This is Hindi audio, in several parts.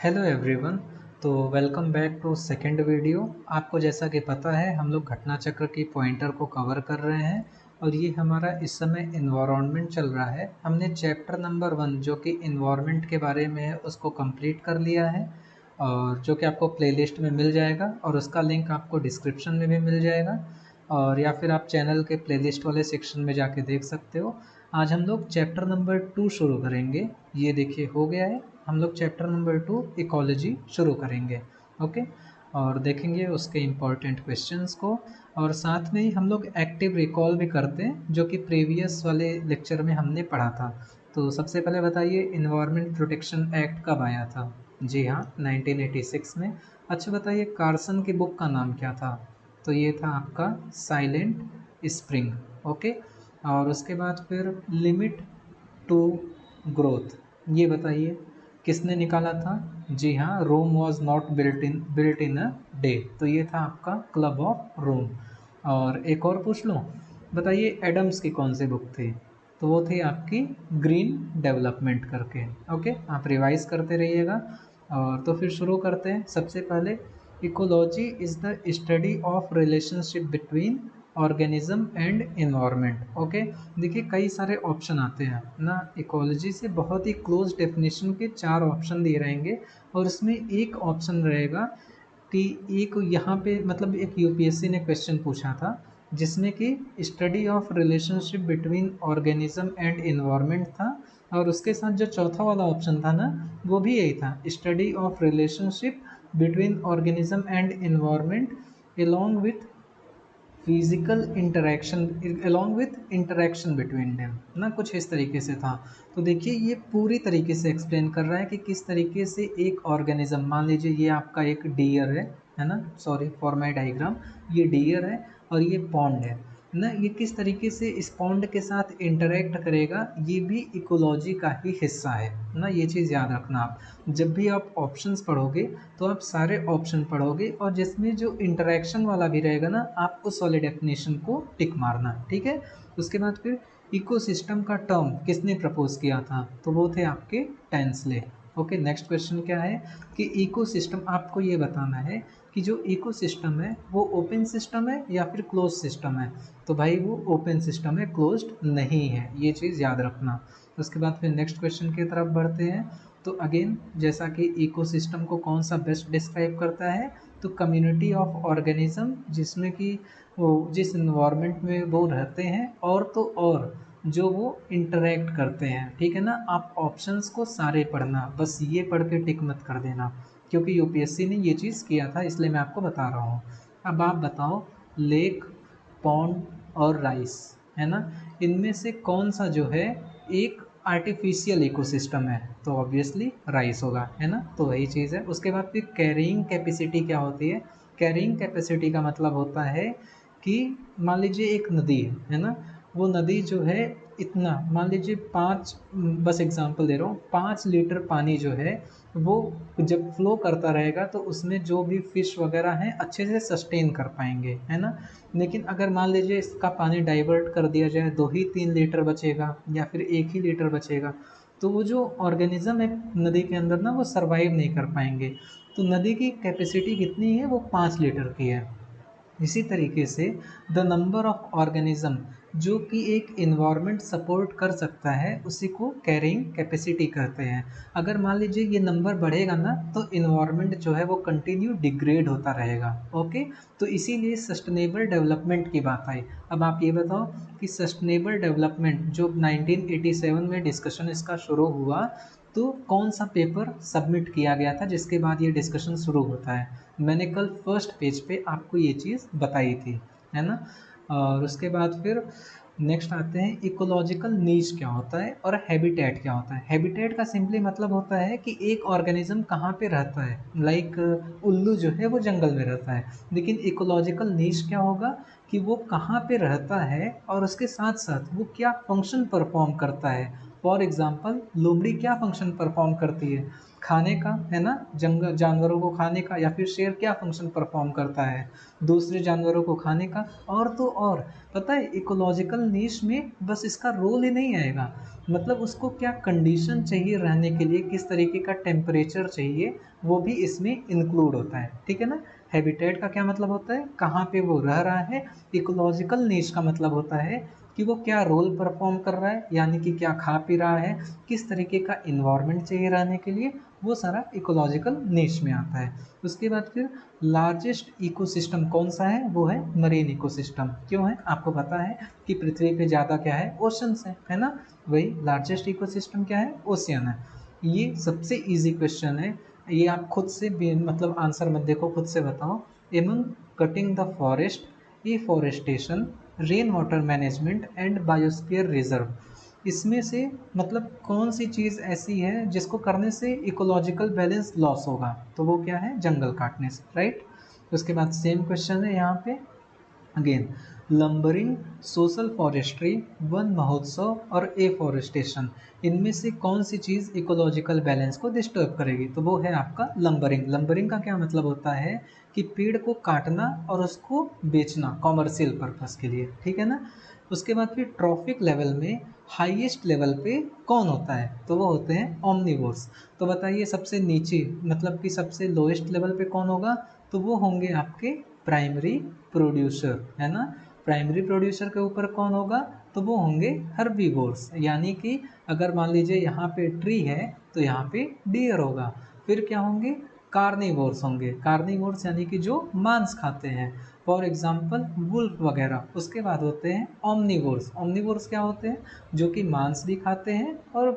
Hello everyone. तो welcome back to second video. आपको जैसा कि पता है हम लोग घटना चक्र की पॉइंटर को कवर कर रहे हैं और ये हमारा इस समय इन्वायरमेंट चल रहा है। हमने चैप्टर नंबर 1 जो कि इन्वायरमेंट के बारे में है उसको कंप्लीट कर लिया है और जो कि आपको प्लेलिस्ट में मिल जाएगा और उसका लिंक आपको डिस्क्रिप्शन में भी मिल जाएगा और या फिर आप चैनल के प्लेलिस्ट वाले सेक्शन में जाके देख सकते हो। आज हम लोग चैप्टर नंबर 2 शुरू करेंगे। ये देखिए हो गया है। हम लोग चैप्टर नंबर 2 इकोलॉजी शुरू करेंगे। ओके, और देखेंगे उसके इम्पोर्टेंट क्वेश्चंस को और साथ में ही हम लोग एक्टिव रिकॉल भी करते हैं जो कि प्रीवियस वाले लेक्चर में हमने पढ़ा था। तो सबसे पहले बताइए इन्वायरमेंट प्रोटेक्शन एक्ट कब आया था? जी हाँ, 1986 में। अच्छा बताइए कार्सन की बुक का नाम क्या था? तो ये था आपका साइलेंट स्प्रिंग। ओके, और उसके बाद फिर लिमिट टू ग्रोथ, ये बताइए किसने निकाला था? जी हाँ, Rome was not built in a day. तो ये था आपका क्लब ऑफ रोम। और एक और पूछ लूँ, बताइए एडम्स की कौन सी बुक थी? तो वो थी आपकी ग्रीन डेवलपमेंट करके। ओके, आप रिवाइज करते रहिएगा। और तो फिर शुरू करते हैं। सबसे पहले ecology is the study of relationship between organism and environment. Okay, देखिए कई सारे ऑप्शन आते हैं ना, इकोलॉजी से बहुत ही क्लोज डेफिनेशन के 4 ऑप्शन दिए रहेंगे और इसमें एक ऑप्शन रहेगा कि एक यहाँ पे मतलब एक यूपीएससी ने क्वेश्चन पूछा था जिसमें कि study of relationship between organism and environment था और उसके साथ जो चौथा वाला ऑप्शन था ना वो भी यही था, study of relationship between organism and environment along with physical interaction along with interaction between them ना, कुछ इस तरीके से था। तो देखिए ये पूरी तरीके से एक्सप्लेन कर रहा है कि किस तरीके से एक ऑर्गेनिज्म, मान लीजिए ये आपका एक डियर है ना, सॉरी फॉर माय डायग्राम, ये डियर है और ये पॉन्ड है ना, ये किस तरीके से इस पॉन्ड के साथ इंटरेक्ट करेगा ये भी इकोलॉजी का ही हिस्सा है ना। ये चीज़ याद रखना, आप जब भी आप ऑप्शंस पढ़ोगे तो आप सारे ऑप्शन पढ़ोगे और जिसमें जो इंटरेक्शन वाला भी रहेगा ना आप उस वाले डेफिनेशन को टिक मारना, ठीक है। उसके बाद फिर इकोसिस्टम का टर्म किसने प्रपोज किया था? तो वो थे आपके टेंसले। ओके, नेक्स्ट क्वेश्चन क्या है कि इकोसिस्टम, आपको ये बताना है कि जो इकोसिस्टम है वो ओपन सिस्टम है या फिर क्लोज सिस्टम है? तो भाई वो ओपन सिस्टम है, क्लोज्ड नहीं है, ये चीज़ याद रखना। उसके बाद फिर नेक्स्ट क्वेश्चन की तरफ बढ़ते हैं। तो अगेन जैसा कि इकोसिस्टम को कौन सा बेस्ट डिस्क्राइब करता है? तो कम्युनिटी ऑफ ऑर्गेनिज्म, जिसमें कि वो जिस इन्वायरमेंट में वो रहते हैं और तो और जो वो इंटरेक्ट करते हैं, ठीक है ना। आप ऑप्शंस को सारे पढ़ना, बस ये पढ़ के टिक मत कर देना क्योंकि यूपीएससी ने ये चीज़ किया था इसलिए मैं आपको बता रहा हूँ। अब आप बताओ लेक, पॉन्ड और राइस, है ना, इनमें से कौन सा जो है एक आर्टिफिशियल इकोसिस्टम है? तो ऑब्वियसली राइस होगा, है ना। तो वही चीज़ है। उसके बाद फिर कैरिंग कैपेसिटी क्या होती है? कैरिंग कैपेसिटी का मतलब होता है कि मान लीजिए एक नदी है ना, वो नदी जो है इतना, मान लीजिए 5, बस एग्जांपल दे रहा हूँ, 5 लीटर पानी जो है वो जब फ्लो करता रहेगा तो उसमें जो भी फिश वगैरह हैं अच्छे से सस्टेन कर पाएंगे, है ना। लेकिन अगर मान लीजिए इसका पानी डाइवर्ट कर दिया जाए, 2 ही 3 लीटर बचेगा या फिर 1 ही लीटर बचेगा, तो वो जो ऑर्गेनिज्म है नदी के अंदर ना वो सरवाइव नहीं कर पाएंगे। तो नदी की कैपेसिटी कितनी है? वो 5 लीटर की है। इसी तरीके से द नंबर ऑफ ऑर्गेनिज्म जो कि एक इन्वायरमेंट सपोर्ट कर सकता है उसी को कैरिंग कैपेसिटी कहते हैं। अगर मान लीजिए ये नंबर बढ़ेगा ना तो इन्वायरमेंट जो है वो कंटिन्यू डिग्रेड होता रहेगा। ओके, तो इसीलिए सस्टेनेबल डेवलपमेंट की बात आई। अब आप ये बताओ कि सस्टेनेबल डेवलपमेंट जो 1987 में डिस्कशन इसका शुरू हुआ, तो कौन सा पेपर सबमिट किया गया था जिसके बाद ये डिस्कशन शुरू होता है? मैंने कल फर्स्ट पेज पे आपको ये चीज़ बताई थी, है ना। और उसके बाद फिर नेक्स्ट आते हैं इकोलॉजिकल नीच क्या होता है और हैबिटेट क्या होता है। हैबिटेट का सिंपली मतलब होता है कि एक ऑर्गेनिज्म कहाँ पे रहता है, लाइक उल्लू जो है वो जंगल में रहता है। लेकिन इकोलॉजिकल नीच क्या होगा कि वो कहाँ पे रहता है और उसके साथ साथ वो क्या फंक्शन परफॉर्म करता है, फॉर एग्जाम्पल लोमड़ी क्या फंक्शन परफॉर्म करती है, खाने का, है ना, जंगल जानवरों को खाने का। या फिर शेर क्या फंक्शन परफॉर्म करता है, दूसरे जानवरों को खाने का। और तो और पता है इकोलॉजिकल नीश में बस इसका रोल ही नहीं आएगा, मतलब उसको क्या कंडीशन चाहिए रहने के लिए, किस तरीके का टेम्परेचर चाहिए, वो भी इसमें इंक्लूड होता है। ठीक है ना। हैबिटेट का क्या मतलब होता है, कहाँ पे वो रह रहा है। इकोलॉजिकल नीश का मतलब होता है कि वो क्या रोल परफॉर्म कर रहा है, यानी कि क्या खा पी रहा है, किस तरीके का इन्वायरमेंट चाहिए रहने के लिए, वो सारा इकोलॉजिकल नीश में आता है। उसके बाद फिर लार्जेस्ट इकोसिस्टम कौन सा है, वो है मरीन इकोसिस्टम। क्यों है, आपको पता है कि पृथ्वी पे ज़्यादा क्या है, ओशंस है ना। वही लार्जेस्ट इकोसिस्टम क्या है, ओशियन है। ये सबसे इजी क्वेश्चन है, ये आप खुद से मतलब आंसर मत देखो, खुद से बताओ। Among cutting the forest, afforestation, rain water management and biosphere reserve, इसमें से मतलब कौन सी चीज़ ऐसी है जिसको करने से इकोलॉजिकल बैलेंस लॉस होगा, तो वो क्या है, जंगल काटने से, राइट। उसके बाद सेम क्वेश्चन है यहाँ पे again, lumbering, social forestry, one महोत्सव और एफॉरेस्टेशन, इनमें से कौन सी चीज़ इकोलॉजिकल बैलेंस को डिस्टर्ब करेगी, तो वो है आपका लंबरिंग। लंबरिंग का क्या मतलब होता है कि पेड़ को काटना और उसको बेचना कॉमर्शियल पर्पस के लिए, ठीक है ना। उसके बाद फिर ट्रॉफिक लेवल में हाईएस्ट लेवल पे कौन होता है, तो वो होते हैं ओमनिवोर्स। तो बताइए सबसे नीचे मतलब कि सबसे लोएस्ट लेवल पे कौन होगा, तो वो होंगे आपके प्राइमरी प्रोड्यूसर, है ना। प्राइमरी प्रोड्यूसर के ऊपर कौन होगा, तो वो होंगे हर्बीवोर्स, यानी कि अगर मान लीजिए यहाँ पे ट्री है तो यहाँ पे डियर होगा। फिर क्या होंगे, कार्निवोर्स होंगे, कार्निवोर्स यानी कि जो मांस खाते हैं, फॉर एग्जाम्पल वुल्फ वगैरह। उसके बाद होते हैं ओमनिवोर्स, ओमनिवोर्स क्या होते हैं, जो कि मांस भी खाते हैं और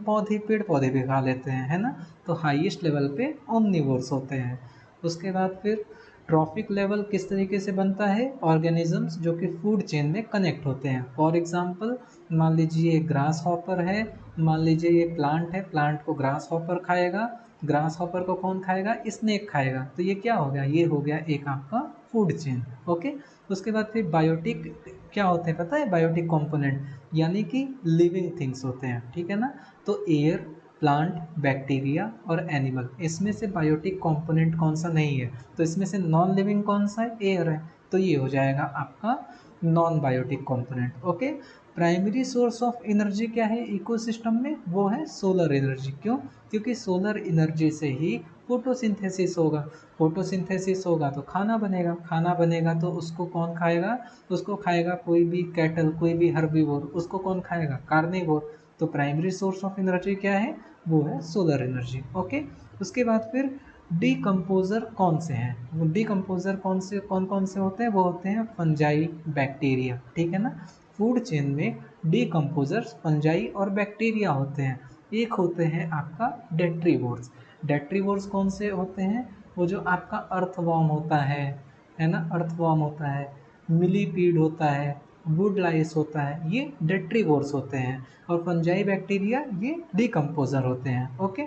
पौधे पेड़ पौधे भी खा लेते हैं, है ना। तो हाईएस्ट लेवल पे ओमनिवोर्स होते हैं। उसके बाद फिर ट्रॉफिक लेवल किस तरीके से बनता है, ऑर्गेनिजम्स जो कि फूड चेन में कनेक्ट होते हैं। फॉर एग्जांपल मान लीजिए ग्रास हॉपर है, मान लीजिए ये प्लांट है, प्लांट को ग्रास हॉपर खाएगा, ग्रास हॉपर को कौन खाएगा, स्नेक खाएगा। तो ये क्या हो गया, ये हो गया एक आपका फूड चेन। ओके। उसके बाद फिर बायोटिक क्या होते हैं पता है, बायोटिक कंपोनेंट यानी कि लिविंग थिंग्स होते हैं, ठीक है ना। तो एयर, प्लांट, बैक्टीरिया और एनिमल, इसमें से बायोटिक कंपोनेंट कौन सा नहीं है, तो इसमें से नॉन लिविंग कौन सा है, एयर है। तो ये हो जाएगा आपका non biotic component. Okay. Primary source of energy क्या है इकोसिस्टम में, वो है सोलर एनर्जी। क्यों, क्योंकि सोलर एनर्जी से ही फोटोसिंथेसिस होगा, फोटोसिंथेसिस होगा तो खाना बनेगा, खाना बनेगा तो उसको कौन खाएगा, उसको खाएगा कोई भी कैटल, कोई भी हर्बीवोर, उसको कौन खाएगा, कार्निवोर। तो प्राइमरी सोर्स ऑफ एनर्जी क्या है, वो है सोलर एनर्जी। ओके। उसके बाद फिर डीकम्पोजर कौन से हैं, वो डीकम्पोजर कौन कौन से होते हैं, वो होते हैं फंजाई, बैक्टीरिया, ठीक है ना। फूड चेन में डीकम्पोजर्स फंजाई और बैक्टीरिया होते हैं। एक होते हैं आपका डेट्रीवोर्स, डेट्रीवोर्स कौन से होते हैं, वो जो आपका अर्थवॉर्म होता है ना, अर्थवॉर्म होता है, मिलीपीड होता है, वुड लाइस होता है, ये डेट्रीवोर्स होते हैं। और फंजाई बैक्टीरिया ये डीकम्पोजर होते हैं। ओके।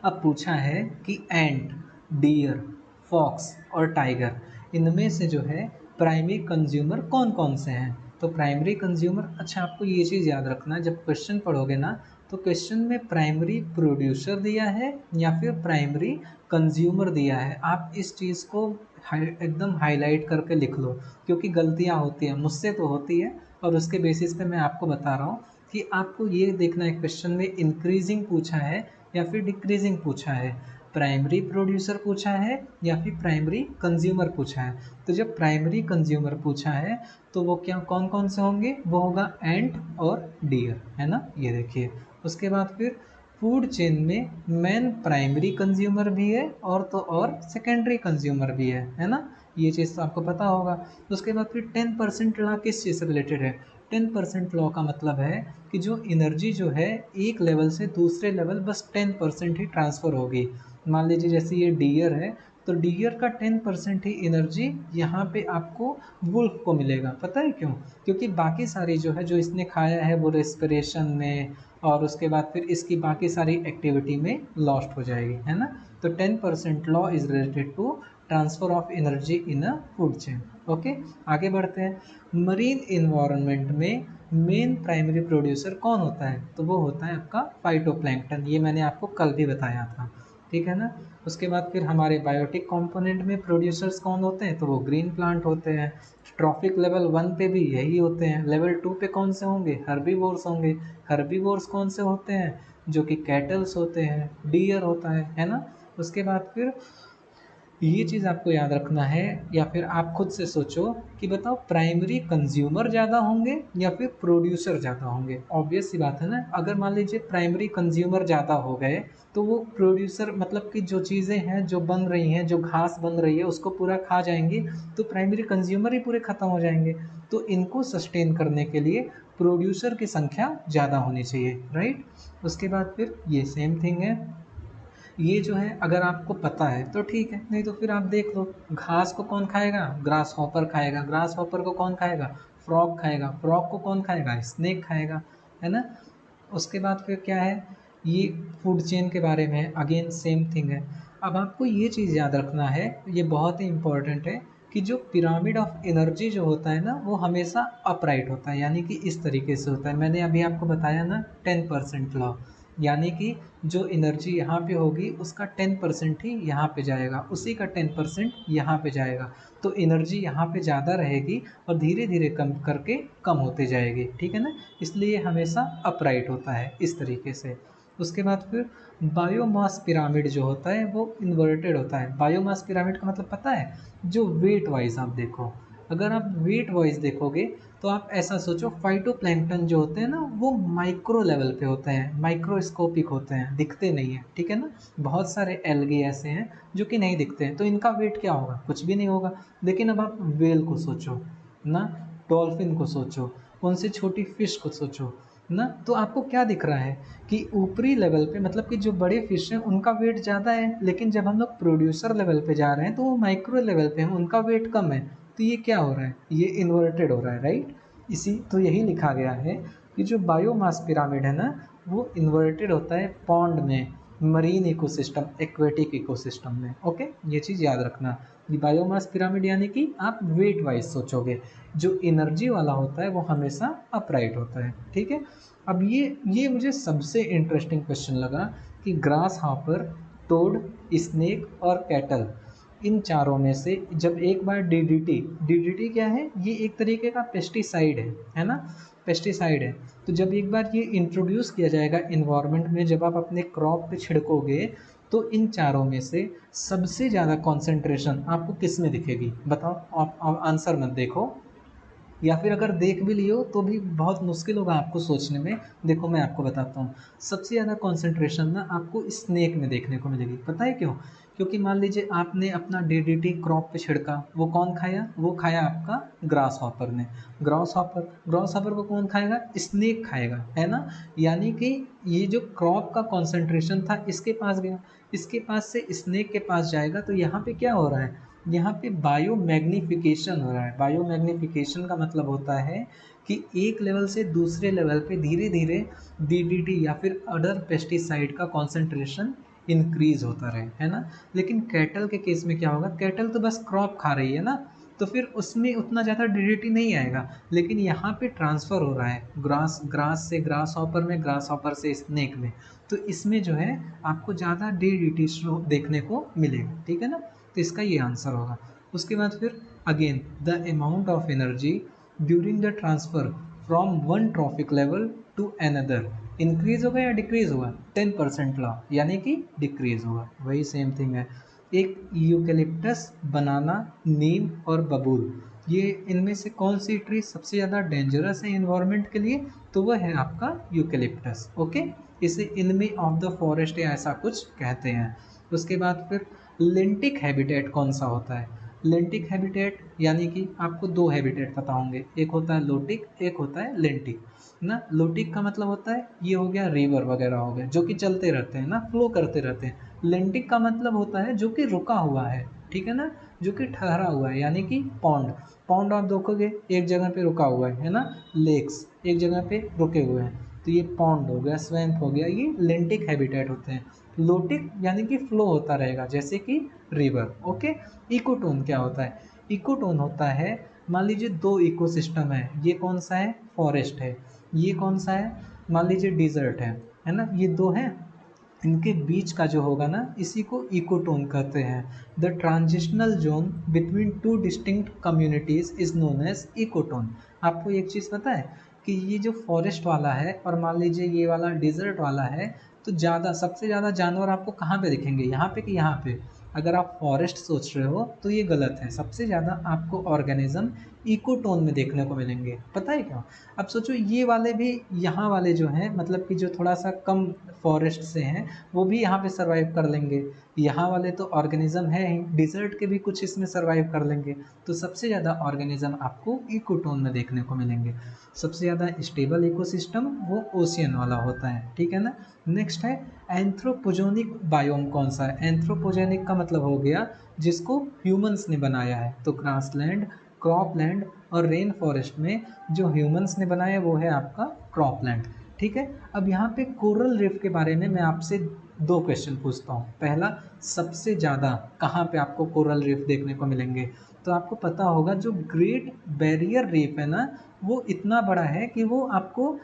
अब पूछा है कि एंट, डियर, फॉक्स और टाइगर, इनमें से जो है प्राइमरी कंज्यूमर कौन कौन से हैं। तो प्राइमरी कंज्यूमर, अच्छा आपको ये चीज़ याद रखना, जब क्वेश्चन पढ़ोगे ना तो क्वेश्चन में प्राइमरी प्रोड्यूसर दिया है या फिर प्राइमरी कंज्यूमर दिया है, आप इस चीज़ को एकदम हाईलाइट करके लिख लो, क्योंकि गलतियाँ होती हैं, मुझसे तो होती है। और उसके बेसिस पे मैं आपको बता रहा हूँ कि आपको ये देखना है क्वेश्चन में इंक्रीजिंग पूछा है या फिर डिक्रीजिंग पूछा है, प्राइमरी प्रोड्यूसर पूछा है या फिर प्राइमरी कंज्यूमर पूछा है। तो जब प्राइमरी कंज्यूमर पूछा है तो वो क्या कौन कौन से होंगे, वो होगा एंट और डियर, है ना, ये देखिए। उसके बाद फिर फूड चेन में मेन प्राइमरी कंज्यूमर भी है और तो और सेकेंडरी कंज्यूमर भी है ना, ये चीज़ तो आपको पता होगा। उसके बाद फिर 10% लॉ किस चीज़ से रिलेटेड है, 10% लॉ का मतलब है कि जो एनर्जी जो है एक लेवल से दूसरे लेवल बस 10% ही ट्रांसफ़र होगी। मान लीजिए जैसे ये डियर है तो डियर का 10% ही एनर्जी यहाँ पे आपको वुल्फ को मिलेगा। पता है क्यों, क्योंकि बाकी सारी जो है जो इसने खाया है वो रेस्पिरेशन में और उसके बाद फिर इसकी बाकी सारी एक्टिविटी में लॉस्ट हो जाएगी, है ना। तो 10% law is related to transfer of energy in a food chain. Okay. आगे बढ़ते हैं। मरीन इन्वायरमेंट में मेन प्राइमरी प्रोड्यूसर कौन होता है? तो वो होता है आपका फाइटोप्लैंक्टन। ये मैंने आपको कल भी बताया था, ठीक है ना। उसके बाद फिर हमारे बायोटिक कंपोनेंट में प्रोड्यूसर्स कौन होते हैं? तो वो ग्रीन प्लांट होते हैं। ट्रॉफिक लेवल 1 पे भी यही होते हैं। लेवल 2 पे कौन से होंगे? हर्बीवोर्स होंगे। हर्बीवोर्स कौन से होते हैं? जो कि कैटल्स होते हैं, डियर होता है ना। उसके बाद फिर ये चीज़ आपको याद रखना है, या फिर आप खुद से सोचो कि बताओ प्राइमरी कंज्यूमर ज़्यादा होंगे या फिर प्रोड्यूसर ज़्यादा होंगे? ऑब्वियस सी बात है ना। अगर मान लीजिए प्राइमरी कंज्यूमर ज़्यादा हो गए तो वो प्रोड्यूसर मतलब कि जो चीज़ें हैं जो बन रही हैं, जो घास बन रही है उसको पूरा खा जाएंगी, तो प्राइमरी कंज्यूमर ही पूरे ख़त्म हो जाएंगे। तो इनको सस्टेन करने के लिए प्रोड्यूसर की संख्या ज़्यादा होनी चाहिए, राइट। उसके बाद फिर ये सेम थिंग है, ये जो है अगर आपको पता है तो ठीक है, नहीं तो फिर आप देख लो। घास को कौन खाएगा? ग्रास हॉपर खाएगा। ग्रास हॉपर को कौन खाएगा? फ्रॉग खाएगा। फ्रॉग को कौन खाएगा? स्नेक खाएगा, है ना। उसके बाद फिर क्या है, ये फूड चेन के बारे में है, अगेन सेम थिंग है। अब आपको ये चीज़ याद रखना है, ये बहुत ही इंपॉर्टेंट है, कि जो पिरामिड ऑफ एनर्जी जो होता है ना वो हमेशा अपराइट होता है, यानी कि इस तरीके से होता है। मैंने अभी आपको बताया ना 10% लॉ, यानी कि जो एनर्जी यहाँ पे होगी उसका 10% ही यहाँ पे जाएगा, उसी का 10% यहाँ पे जाएगा। तो एनर्जी यहाँ पे ज़्यादा रहेगी और धीरे धीरे कम करके कम होते जाएगी, ठीक है ना। इसलिए हमेशा अपराइट होता है इस तरीके से। उसके बाद फिर बायोमास पिरामिड जो होता है वो इन्वर्टेड होता है। बायोमास पिरामिड का मतलब पता है? जो वेट वाइज आप देखो, अगर आप वेट वाइज देखोगे तो आप ऐसा सोचो, फाइटोप्लैंक्टन जो होते हैं ना वो माइक्रो लेवल पे होते हैं, माइक्रोस्कोपिक होते हैं, दिखते नहीं है, ठीक है ना। बहुत सारे एल्गे ऐसे हैं जो कि नहीं दिखते हैं, तो इनका वेट क्या होगा? कुछ भी नहीं होगा। लेकिन अब आप वेल को सोचो ना, डॉल्फिन को सोचो, उनसे छोटी फिश को सोचो ना, तो आपको क्या दिख रहा है कि ऊपरी लेवल पे मतलब कि जो बड़े फिश हैं उनका वेट ज़्यादा है, लेकिन जब हम लोग प्रोड्यूसर लेवल पे जा रहे हैं तो वो माइक्रो लेवल पे हैं, उनका वेट कम है। तो ये क्या हो रहा है? ये इन्वर्टेड हो रहा है, राइट। इसी तो यही लिखा गया है कि जो बायोमास पिरामिड है ना वो इन्वर्टेड होता है पॉन्ड में, मरीन इकोसिस्टम, एक्वेटिक इकोसिस्टम में। ओके, ये चीज़ याद रखना। ये बायोमास पिरामिड यानी कि आप वेट वाइज सोचोगे, जो एनर्जी वाला होता है वो हमेशा अपराइट होता है, ठीक है। अब ये मुझे सबसे इंटरेस्टिंग क्वेश्चन लगा कि ग्रास हॉपर, टोड, स्नेक और कैटल, इन चारों में से जब एक बार डीडीटी क्या है? ये एक तरीके का पेस्टिसाइड है ना, पेस्टिसाइड है। तो जब एक बार ये इंट्रोड्यूस किया जाएगा इन्वायरमेंट में, जब आप अपने क्रॉप पे छिड़कोगे, तो इन चारों में से सबसे ज़्यादा कॉन्सेंट्रेशन आपको किस में दिखेगी? बताओ, आप आंसर मत देखो, या फिर अगर देख भी लियो तो भी बहुत मुश्किल होगा आपको सोचने में। देखो मैं आपको बताता हूँ, सबसे ज़्यादा कंसंट्रेशन ना आपको स्नेक में देखने को मिलेगी। पता है क्यों? क्योंकि मान लीजिए आपने अपना डीडीटी क्रॉप पे छिड़का, वो कौन खाया? वो खाया आपका ग्रास हॉपर ने। ग्रास हॉपर को कौन खाएगा? स्नेक खाएगा, है ना। यानी कि ये जो क्रॉप का कॉन्सेंट्रेशन था इसके पास गया, इसके पास से स्नेक के पास जाएगा, तो यहाँ पे क्या हो रहा है? यहाँ पे बायो मैग्निफिकेशन हो रहा है। बायो मैग्निफिकेशन का मतलब होता है कि एक लेवल से दूसरे लेवल पे धीरे धीरे डीडीटी या फिर अदर पेस्टिसाइड का कॉन्सेंट्रेशन इंक्रीज होता रहे, है ना। लेकिन कैटल के केस में क्या होगा? कैटल तो बस क्रॉप खा रही है ना, तो फिर उसमें उतना ज़्यादा डीडीटी नहीं आएगा। लेकिन यहाँ पे ट्रांसफ़र हो रहा है ग्रास ग्रास से ग्रास हॉपर में, ग्रास हॉपर से स्नेक में, तो इसमें जो है आपको ज़्यादा डीडीटी देखने को मिलेगा, ठीक है ना। तो इसका ये आंसर होगा। उसके बाद फिर again the amount of energy during the transfer from one trophic level to another increase होगा या डिक्रीज होगा? 10% लॉ, यानी कि डिक्रीज होगा। वही सेम थिंग है। एक यूकेलिप्टस, बनाना, नीम और बबूल, ये इनमें से कौन सी ट्री सबसे ज़्यादा डेंजरस है इन्वायरमेंट के लिए? तो वह है आपका यूकेलिप्टस। ओके, इसे इनमी ऑफ द फॉरेस्ट या ऐसा कुछ कहते हैं। उसके बाद फिर लेंटिक हैबिटेट कौन सा होता है? लेंटिक हैबिटेट यानी कि आपको दो हैबिटेट पता होंगे, एक होता है लोटिक, एक होता है लेंटिक ना। लोटिक का मतलब होता है ये हो गया रिवर वगैरह हो गए जो कि चलते रहते हैं ना, फ्लो करते रहते हैं। लेंटिक का मतलब होता है जो कि रुका हुआ है, ठीक है ना, जो कि ठहरा हुआ है, यानी कि पॉन्ड। पॉन्ड आप देखोगे एक जगह पे रुका हुआ है ना। लेक्स एक जगह पे रुके हुए हैं, तो ये पॉन्ड हो गया, स्वैम्प हो गया, ये लेंटिक हैबिटेट होते हैं। लोटिक यानी कि फ्लो होता रहेगा जैसे कि रिवर। ओके, इकोटोन क्या होता है? इकोटोन होता है मान लीजिए दो इकोसिस्टम है, ये कौन सा है, फॉरेस्ट है, ये कौन सा है, मान लीजिए डिजर्ट है ना, ये दो हैं, इनके बीच का जो होगा ना, इसी को इकोटोन कहते हैं। The transitional zone between two distinct communities is known as ecotone. आपको एक चीज़ पता है कि ये जो फॉरेस्ट वाला है और मान लीजिए ये वाला डिजर्ट वाला है, तो ज़्यादा सबसे ज़्यादा जानवर आपको कहाँ पे दिखेंगे, यहाँ पे कि यहाँ पे? अगर आप फॉरेस्ट सोच रहे हो तो ये गलत है, सबसे ज़्यादा आपको ऑर्गेनिज्म इकोटोन में देखने को मिलेंगे। पता है क्यों? अब सोचो ये वाले भी, यहाँ वाले जो हैं, मतलब कि जो थोड़ा सा कम फॉरेस्ट से हैं, वो भी यहाँ पे सरवाइव कर लेंगे। यहाँ वाले तो ऑर्गेनिज्म है ही, डिजर्ट के भी कुछ इसमें सरवाइव कर लेंगे। तो सबसे ज़्यादा ऑर्गेनिज्म आपको इकोटोन में देखने को मिलेंगे। सबसे ज़्यादा स्टेबल इकोसिस्टम वो ओशियन वाला होता है, ठीक है ना। नेक्स्ट है एंथ्रोपोजेनिक बायोम। कौन सा है? एंथ्रोपोजेनिक का मतलब हो गया जिसको ह्यूमंस ने बनाया है। तो ग्रासलैंड, क्रॉपलैंड और रेन फॉरेस्ट में जो ह्यूमंस ने बनाया वो है आपका क्रॉपलैंड, ठीक है। अब यहाँ पे कोरल रीफ के बारे में मैं आपसे दो क्वेश्चन पूछता हूँ। पहला, सबसे ज़्यादा कहाँ पे आपको कोरल रीफ देखने को मिलेंगे? तो आपको पता होगा जो ग्रेट बैरियर रीफ है ना, वो इतना बड़ा है कि वो आपको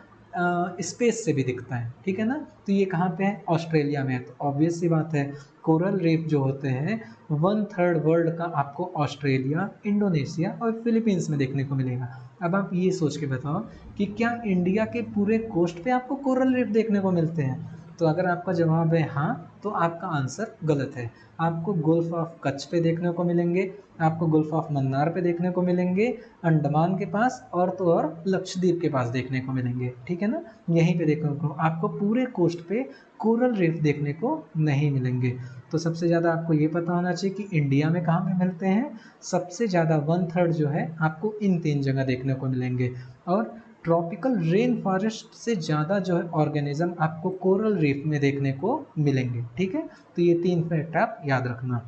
स्पेस से भी दिखता है, ठीक है ना। तो ये कहाँ पे है? ऑस्ट्रेलिया में है। तो ऑब्वियस सी बात है, कोरल रीफ जो होते हैं 1/3 वर्ल्ड का आपको ऑस्ट्रेलिया, इंडोनेशिया और फिलीपींस में देखने को मिलेगा। अब आप ये सोच के बताओ कि क्या इंडिया के पूरे कोस्ट पे आपको कोरल रीफ देखने को मिलते हैं? तो अगर आपका जवाब है हाँ, तो आपका आंसर गलत है। आपको गुल्फ ऑफ कच्छ पे देखने को मिलेंगे, आपको गुल्फ ऑफ मन्नार पे देखने को मिलेंगे, अंडमान के पास और तो और लक्षद्वीप के पास देखने को मिलेंगे, ठीक है ना। यहीं पे देखने को आपको पूरे कोस्ट पे कोरल रीफ देखने को नहीं मिलेंगे। तो सबसे ज़्यादा आपको ये पता होना चाहिए कि इंडिया में कहाँ पे मिलते हैं। सबसे ज़्यादा 1/3 जो है आपको इन 3 जगह देखने को मिलेंगे। और ट्रॉपिकल रेन फॉरेस्ट से ज़्यादा जो है ऑर्गेनिज्म आपको कोरल रीफ में देखने को मिलेंगे, ठीक है। तो ये 3 फैक्ट आप याद रखना।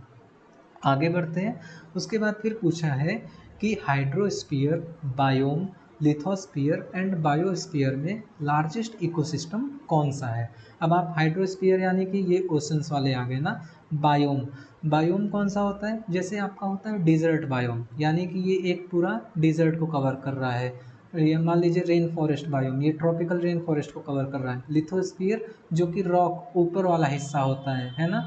आगे बढ़ते हैं। उसके बाद फिर पूछा है कि hydrosphere, biome, lithosphere and biosphere में लार्जेस्ट इकोसिस्टम कौन सा है? अब आप हाइड्रोस्फीयर यानी कि ये ओशंस वाले आ गए ना। बायोम, बायोम कौन सा होता है? जैसे आपका होता है डिजर्ट बायोम, यानी कि ये एक पूरा डिजर्ट को कवर कर रहा है। ये मान लीजिए रेन फॉरेस्ट बायोम, ये ट्रॉपिकल रेन फॉरेस्ट को कवर कर रहा है। लिथोस्फीयर जो कि रॉक ऊपर वाला हिस्सा होता है ना,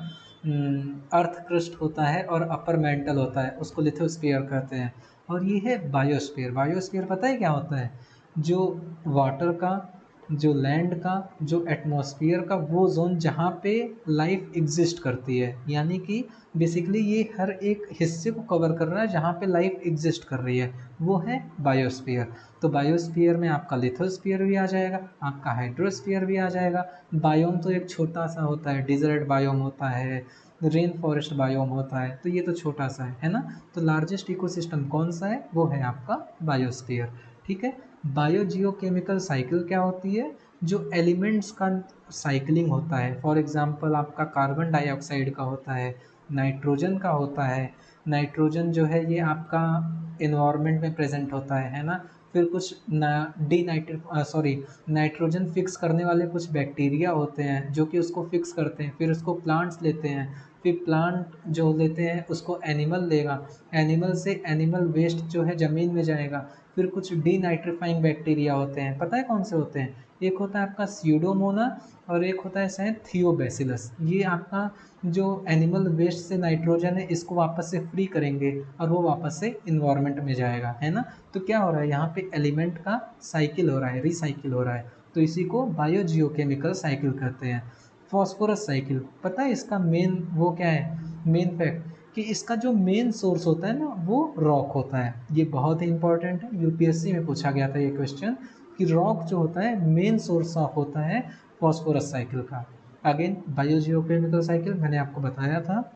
अर्थ क्रस्ट होता है और अपर मेंटल होता है, उसको लिथोस्फीयर कहते हैं। और ये है बायोस्फीयर। बायोस्फीयर पता है क्या होता है? जो वाटर का, जो लैंड का, जो एटमॉस्फेयर का वो जोन जहाँ पे लाइफ एग्जिस्ट करती है, यानी कि बेसिकली ये हर एक हिस्से को कवर कर रहा है जहाँ पे लाइफ एग्जिस्ट कर रही है, वो है बायोस्फीयर। तो बायोस्फीयर में आपका लिथोस्फीयर भी आ जाएगा, आपका हाइड्रोस्फीयर भी आ जाएगा। बायोम तो एक छोटा सा होता है, डिजर्ट बायोम होता है, रेन फॉरेस्ट बायोम होता है, तो ये तो छोटा सा है ना। तो लार्जेस्ट इकोसिस्टम कौन सा है? वो है आपका बायोस्फीयर, ठीक है। बायो जियोकेमिकल साइकिल क्या होती है? जो एलिमेंट्स का साइकिलिंग होता है। फॉर एग्जांपल आपका कार्बन डाइऑक्साइड का होता है, नाइट्रोजन का होता है। नाइट्रोजन जो है ये आपका इन्वायरमेंट में प्रेजेंट होता है ना। फिर कुछ नाइट्रोजन फिक्स करने वाले कुछ बैक्टीरिया होते हैं जो कि उसको फिक्स करते हैं, फिर उसको प्लांट्स लेते हैं, फिर प्लांट जो लेते हैं उसको एनिमल लेगा, एनिमल से एनिमल वेस्ट जो है ज़मीन में जाएगा। फिर कुछ डीनाइट्रीफाइंग बैक्टीरिया होते हैं, पता है कौन से होते हैं? एक होता है आपका स्यूडोमोना और एक होता है शायद थियोबैसिलस। ये आपका जो एनिमल वेस्ट से नाइट्रोजन है इसको वापस से फ्री करेंगे और वो वापस से इन्वायरमेंट में जाएगा, है ना। तो क्या हो रहा है यहाँ पे? एलिमेंट का साइकिल हो रहा है, रिसाइकिल हो रहा है। तो इसी को बायो जियोकेमिकल साइकिल कहते हैं। फॉस्फोरस साइकिल, पता है इसका मेन वो क्या है? मेन फैक्ट कि इसका जो मेन सोर्स होता है ना वो रॉक होता है। ये बहुत ही इंपॉर्टेंट है, यूपीएससी में पूछा गया था ये क्वेश्चन कि रॉक जो होता है मेन सोर्स ऑफ होता है फॉस्फोरस साइकिल का। अगेन बायो जियोकेमिकल साइकिल मैंने आपको बताया था।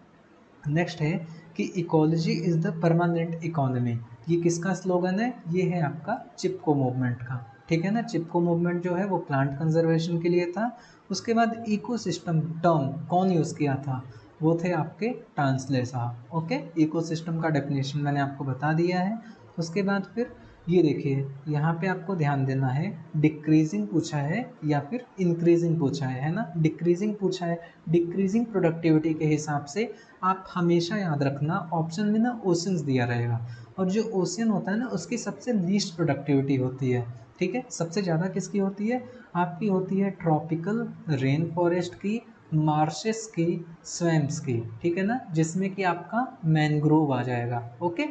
नेक्स्ट है कि ecology is the permanent economy. ये किसका स्लोगन है? ये है आपका चिपको मूवमेंट का, ठीक है ना। चिपको मूवमेंट जो है वो प्लांट कंजर्वेशन के लिए था। उसके बाद इकोसिस्टम टर्म कौन यूज़ किया था? वो थे आपके टांसले साहब। ओके, इकोसिस्टम का डेफिनेशन मैंने आपको बता दिया है। उसके बाद फिर ये देखिए यहाँ पे आपको ध्यान देना है, डिक्रीजिंग पूछा है या फिर इंक्रीजिंग पूछा है ना। डिक्रीजिंग पूछा है, डिक्रीजिंग प्रोडक्टिविटी के हिसाब से आप हमेशा याद रखना ऑप्शन में ना ओशंस दिया रहेगा, और जो ओशियन होता है ना उसकी सबसे लीस्ट प्रोडक्टिविटी होती है। ठीक है, सबसे ज़्यादा किसकी होती है? आपकी होती है ट्रॉपिकल रेन फॉरेस्ट की, मार्शेस की, स्वैम्प्स की। ठीक है ना, जिसमें कि आपका मैनग्रोव आ जाएगा। ओके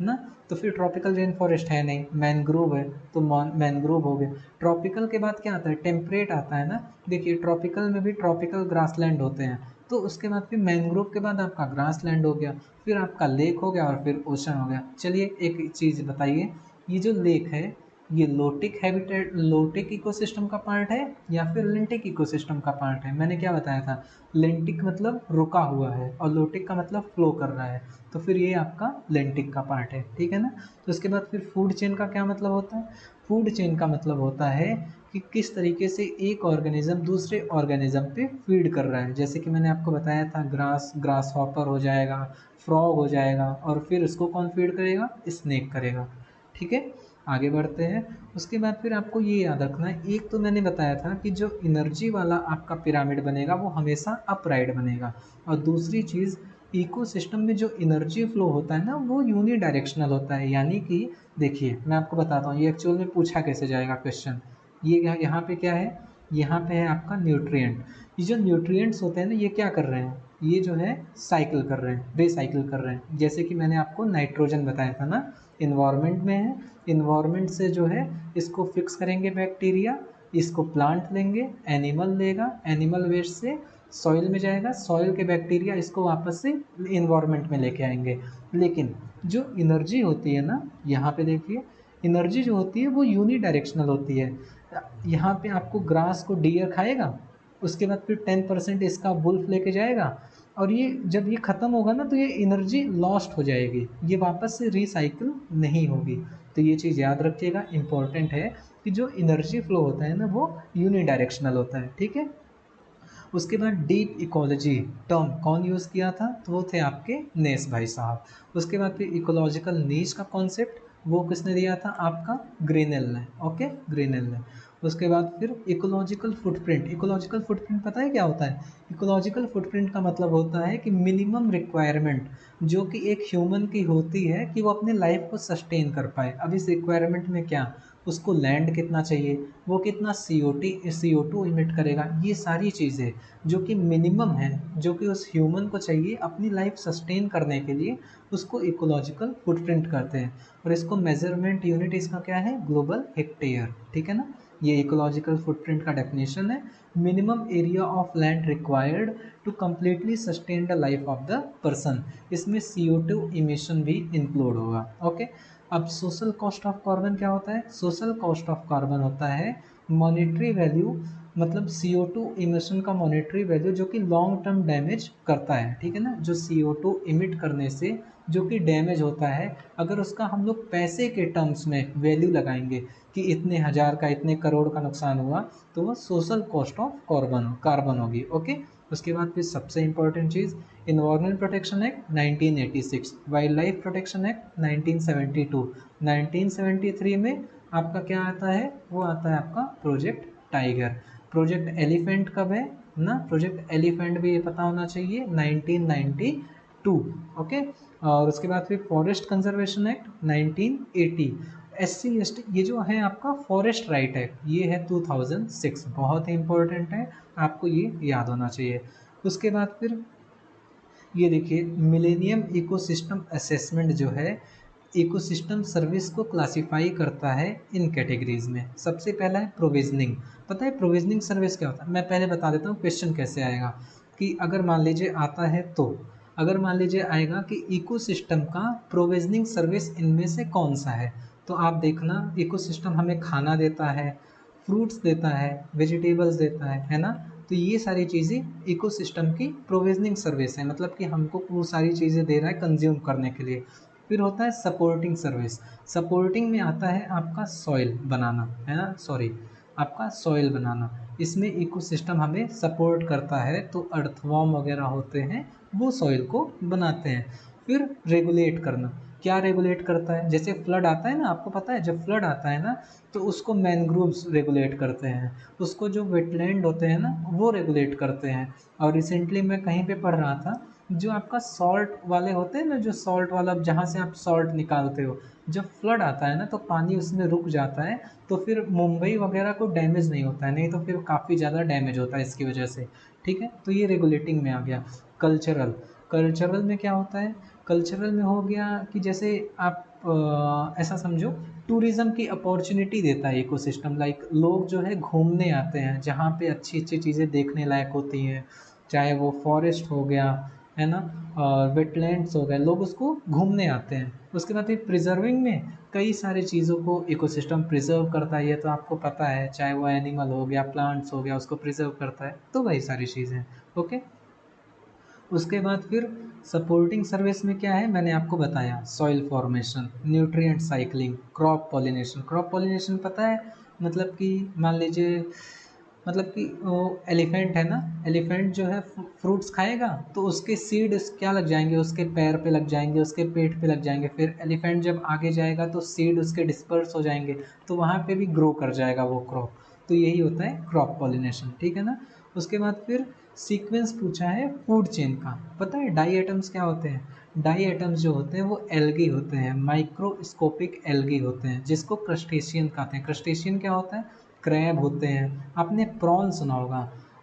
ना, तो फिर ट्रॉपिकल रेन फॉरेस्ट है नहीं, मैनग्रोव है, तो मैनग्रोव हो गया। ट्रॉपिकल के बाद क्या आता है? टेम्परेट आता है ना। देखिए ट्रॉपिकल में भी ट्रॉपिकल ग्रासलैंड होते हैं, तो उसके बाद फिर मैनग्रोव के बाद आपका ग्रासलैंड हो गया, फिर आपका लेक हो गया, और फिर ओशन हो गया। चलिए एक चीज़ बताइए, ये जो लेक है ये लोटिक हैबिटेट, लोटिक इकोसिस्टम का पार्ट है या फिर लिंटिक इकोसिस्टम का पार्ट है? मैंने क्या बताया था? लिंटिक मतलब रुका हुआ है और लोटिक का मतलब फ्लो कर रहा है, तो फिर ये आपका लेंटिक का पार्ट है। ठीक है ना। तो उसके बाद फिर फूड चेन का क्या मतलब होता है? फूड चेन का मतलब होता है कि किस तरीके से एक ऑर्गेनिज्म दूसरे ऑर्गेनिज्म पे फीड कर रहा है। जैसे कि मैंने आपको बताया था, ग्रास हॉपर हो जाएगा, फ्रॉग हो जाएगा, और फिर उसको कौन फीड करेगा? स्नेक करेगा। ठीक है, आगे बढ़ते हैं। उसके बाद फिर आपको ये याद रखना है, एक तो मैंने बताया था कि जो एनर्जी वाला आपका पिरामिड बनेगा वो हमेशा अपराइट बनेगा, और दूसरी चीज़ इकोसिस्टम में जो एनर्जी फ्लो होता है ना वो यूनी डायरेक्शनल होता है। यानी कि देखिए मैं आपको बताता हूँ ये एक्चुअल में पूछा कैसे जाएगा क्वेश्चन। ये यहाँ पे क्या है? यहाँ पे है आपका न्यूट्रिएंट। ये जो न्यूट्रिएंट्स होते हैं ना ये क्या कर रहे हैं? ये जो है साइकिल कर रहे हैं, रिसाइकिल कर रहे हैं। जैसे कि मैंने आपको नाइट्रोजन बताया था ना, इन्वायरमेंट में है, इन्वायरमेंट से जो है इसको फिक्स करेंगे बैक्टीरिया, इसको प्लांट लेंगे, एनिमल लेगा, एनिमल वेस्ट से सॉइल में जाएगा, सॉइल के बैक्टीरिया इसको वापस से इन्वायरमेंट में लेके आएंगे। लेकिन जो एनर्जी होती है ना, यहाँ पे देखिए एनर्जी जो होती है वो यूनी डायरेक्शनल होती है। यहाँ पे आपको ग्रास को डियर खाएगा, उसके बाद फिर 10% इसका वुल्फ लेके जाएगा, और ये जब ये ख़त्म होगा ना तो ये एनर्जी लॉस्ट हो जाएगी, ये वापस से रिसाइकिल नहीं होगी। तो ये चीज़ याद रखिएगा, इम्पॉर्टेंट है कि जो एनर्जी फ्लो होता है ना वो यूनी डायरेक्शनल होता है। ठीक है, उसके बाद डीप इकोलॉजी टर्म कौन यूज़ किया था? तो वो थे आपके नेस भाई साहब। उसके बाद फिर इकोलॉजिकल नीच का कॉन्सेप्ट वो किसने दिया था? आपका ग्रीनेल ने। ओके, ग्रीनेल ने। उसके बाद फिर इकोलॉजिकल फुटप्रिंट। इकोलॉजिकल फुटप्रिंट पता है क्या होता है? इकोलॉजिकल फुटप्रिंट का मतलब होता है कि मिनिमम रिक्वायरमेंट जो कि एक ह्यूमन की होती है कि वो अपने लाइफ को सस्टेन कर पाए। अब इस रिक्वायरमेंट में क्या, उसको लैंड कितना चाहिए, वो कितना CO2 इमिट करेगा, ये सारी चीज़ें जो कि मिनिमम है, जो कि उस ह्यूमन को चाहिए अपनी लाइफ सस्टेन करने के लिए, उसको इकोलॉजिकल फुटप्रिंट करते हैं। और इसको मेजरमेंट यूनिट इसका क्या है? Global hectare. ठीक है ना, ये इकोलॉजिकल फुटप्रिंट का डेफिनेशन है, minimum area of land required to completely sustain the life of the person. इसमें CO2 इमिशन भी इंक्लूड होगा। ओके, अब सोशल कॉस्ट ऑफ कार्बन क्या होता है? सोशल कॉस्ट ऑफ कार्बन होता है मॉनेटरी वैल्यू, मतलब CO2 इमिशन का मॉनेटरी वैल्यू जो कि लॉन्ग टर्म डैमेज करता है। ठीक है ना, जो CO2 इमिट करने से जो कि डैमेज होता है, अगर उसका हम लोग पैसे के टर्म्स में वैल्यू लगाएंगे कि इतने हज़ार का, इतने करोड़ का नुकसान हुआ, तो वो सोशल कॉस्ट ऑफ कार्बन होगी। ओके, उसके बाद फिर सबसे इंपॉर्टेंट चीज़, environment protection act 1986, wildlife protection act 1972, 1973 में आपका क्या आता है? वो आता है आपका प्रोजेक्ट टाइगर। प्रोजेक्ट एलिफेंट कब है ना? प्रोजेक्ट एलिफेंट भी ये पता होना चाहिए 1992। ओके, और उसके बाद फिर फॉरेस्ट कंजर्वेशन एक्ट 1980। SC/ST ये जो है आपका फॉरेस्ट राइट एक्ट, ये है 2006, बहुत ही इंपॉर्टेंट है, आपको ये याद होना चाहिए। उसके बाद फिर ये देखिए मिलेनियम इकोसिस्टम असेसमेंट जो है इकोसिस्टम सर्विस को क्लासिफाई करता है इन कैटेगरीज में। सबसे पहला है प्रोविजनिंग। पता है प्रोविजनिंग सर्विस क्या होता है? मैं पहले बता देता हूँ क्वेश्चन कैसे आएगा, कि अगर मान लीजिए आता है तो, अगर मान लीजिए आएगा कि इकोसिस्टम का प्रोविजनिंग सर्विस इनमें से कौन सा है, तो आप देखना इकोसिस्टम हमें खाना देता है, फ्रूट्स देता है, वेजिटेबल्स देता है ना। तो ये सारी चीज़ें इकोसिस्टम की प्रोविजनिंग सर्विस है, मतलब कि हमको वो सारी चीज़ें दे रहा है कंज्यूम करने के लिए। फिर होता है सपोर्टिंग सर्विस। सपोर्टिंग में आता है आपका सॉइल बनाना, है ना, सॉरी, आपका सॉइल बनाना। इसमें इकोसिस्टम हमें सपोर्ट करता है, तो अर्थवॉर्म वगैरह होते हैं वो सॉइल को बनाते हैं। फिर रेगुलेट करना, क्या रेगुलेट करता है? जैसे फ्लड आता है ना, आपको पता है जब फ्लड आता है ना तो उसको मैनग्रोव्स रेगुलेट करते हैं, उसको जो वेटलैंड होते हैं ना वो रेगुलेट करते हैं। और रिसेंटली मैं कहीं पे पढ़ रहा था, जो आपका सॉल्ट वाले होते हैं ना, जो सॉल्ट वाला जहाँ से आप सॉल्ट निकालते हो, जब फ्लड आता है ना तो पानी उसमें रुक जाता है, तो फिर मुंबई वगैरह को डैमेज नहीं होता है, नहीं तो फिर काफ़ी ज़्यादा डैमेज होता है इसकी वजह से। ठीक है, तो ये रेगुलेटिंग में आ गया। कल्चरल, कल्चरल में क्या होता है? कल्चरल में हो गया कि जैसे आप ऐसा समझो, टूरिज़्म की अपॉर्चुनिटी देता है इकोसिस्टम। लाइक लोग जो है घूमने आते हैं जहाँ पे अच्छी अच्छी चीज़ें देखने लायक होती हैं, चाहे वो फॉरेस्ट हो गया, है ना, और वेटलैंड्स हो गए, लोग उसको घूमने आते हैं। उसके बाद फिर प्रिजर्विंग में कई सारी चीज़ों को इकोसिस्टम प्रिजर्व करता है, ये तो आपको पता है, चाहे वो एनिमल हो गया, प्लांट्स हो गया, उसको प्रिजर्व करता है, तो वही सारी चीज़ें। ओके, उसके बाद फिर सपोर्टिंग सर्विस में क्या है, मैंने आपको बताया, soil formation, nutrient cycling, crop pollination. Crop pollination पता है, मतलब कि मान लीजिए, मतलब कि वो एलिफेंट है ना, एलिफेंट जो है फ्रूट्स खाएगा तो उसके सीड्स क्या लग जाएंगे, उसके पैर पे लग जाएंगे, उसके पेट पे लग जाएंगे, फिर एलिफेंट जब आगे जाएगा तो सीड उसके डिस्पर्स हो जाएंगे, तो वहाँ पे भी ग्रो कर जाएगा वो क्रॉप। तो यही होता है क्रॉप पॉलिनेशन, ठीक है ना। उसके बाद फिर सीक्वेंस पूछा है फूड चेन का। पता है डाई आइटम्स क्या होते हैं? डाई आइटम्स जो होते हैं वो एल्गी होते हैं, माइक्रोस्कोपिक एल्गी होते हैं, जिसको क्रस्टेशियन कहते हैं। क्रस्टेशियन क्या होता है? क्रैब होते हैं, आपने प्रॉन सुना होगा